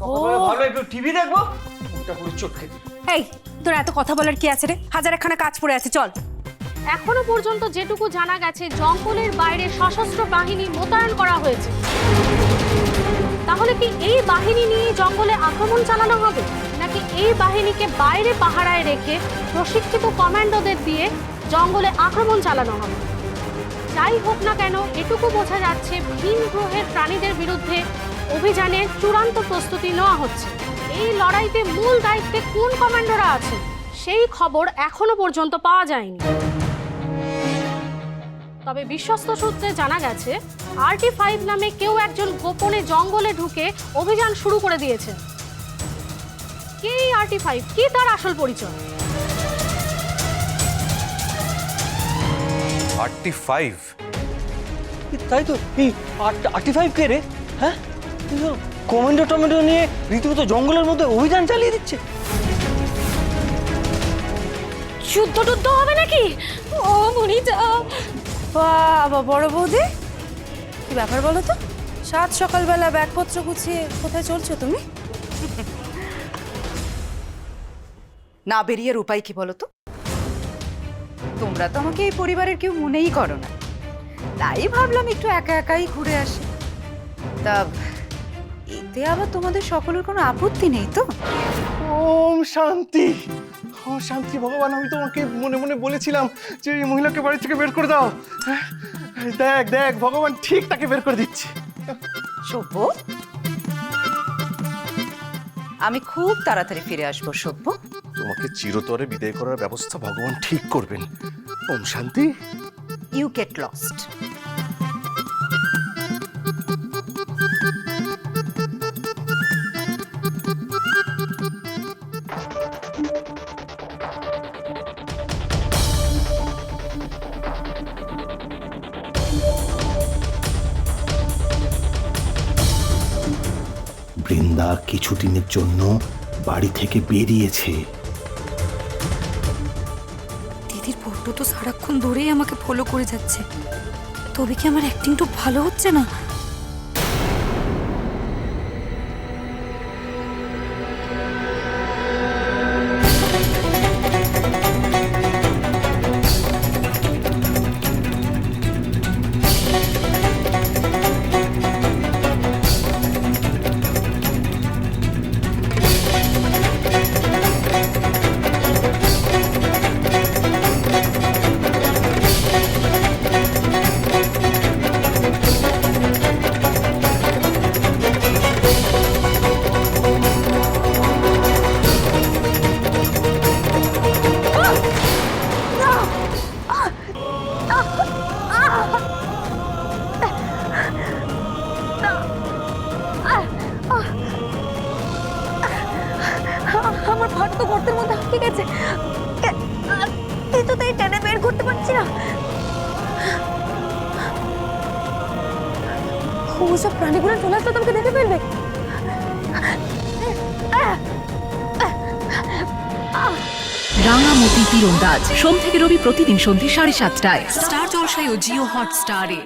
ভালো একটু টিভি দেখবো, মুখটা পুরো চটকে দিই। এই তোর এত কথা বলার কি আছে রে? হাজার একখানা কাজ পড়ে আছে, চল। এখনো পর্যন্ত যেটুকু জানা গেছে জঙ্গলের বাইরে সশস্ত্র বাহিনী মোতায়েন করা হয়েছে। তাহলে কি এই বাহিনী নিয়ে জঙ্গলে আক্রমণ চালানো হবে, নাকি এই বাহিনীকে বাইরে পাহারায় রেখে প্রশিক্ষিত কমান্ডোদের দিয়ে জঙ্গলে আক্রমণ চালানো হবে? যাই হোক না কেন, এটুকু বোঝা যাচ্ছে ভিন গ্রহের প্রাণীদের বিরুদ্ধে অভিযানের চূড়ান্ত প্রস্তুতি নেওয়া হচ্ছে। এই লড়াইতে মূল দায়িত্বে কোন কমান্ডোরা আছে সেই খবর এখনো পর্যন্ত পাওয়া যায়নি। তবে বিশ্বস্ত সূত্রে জানা গেছে RT-5 নামে কেউ একজন গোপনে জঙ্গলে ঢুকে অভিযান শুরু করে দিয়েছে। কে এই RT-5, কি তার আসল পরিচয়? RT-5? তাই তো, এই RT-5 কে রে? হ্যাঁ, কমান্ডো টমেটো নিয়ে রীতিমতো জঙ্গলের মধ্যে অভিযান চালিয়ে দিচ্ছে। যুদ্ধ টুদ্ধ হবে নাকি? ও মনিজা, বাবা বড় বৌদি, কি ব্যাপার বলো তো? সাত সকালবেলা ব্যাগপত্র গুছিয়ে কোথায় চলছো তুমি? না বেরিয়ে উপায় কি বলো তো? তোমরা তো আমাকে এই পরিবারের কেউ মনেই করো না, তাই ভাবলাম একটু একা একাই ঘুরে আসি। তা এতে আবার তোমাদের সকলের কোনো আপত্তি নেই তো? ওম শান্তি, ওম শান্তি। ভগবান, আমি তোমাকে মনে মনে বলেছিলাম যে এই মহিলাকে বাড়ি থেকে বের করে দাও। দেখ দেখ, ভগবান ঠিক তাকে বের করে দিচ্ছে। সভ্য, আমি খুব তাড়াতাড়ি ফিরে আসবো সভ্য। তোমাকে চিরতরে বিদায় করার ব্যবস্থা ভগবান ঠিক করবেন। ওম শান্তি। You get lost. বৃন্দা কিছুদিনের জন্য বাড়ি থেকে বেরিয়েছে। দিদির বড্ড তো সারাক্ষণ ধরেই আমাকে ফলো করে যাচ্ছে, তবে কি আমার অ্যাক্টিং তো ভালো হচ্ছে না? আমার ভাত তো গর্তের মধ্যে আটকে গেছে, কিছুতেই টেনে বের করতে পারছি না। ওসব প্রাণীগুলো চলে আসলে তোমাকে দেখে ফেলবে। রাঙামতি তীরন্দাজ সোম থেকে রবি প্রতিদিন সন্ধ্যে 7:30টায় স্টার জলসায় ও জিও হটস্টারে।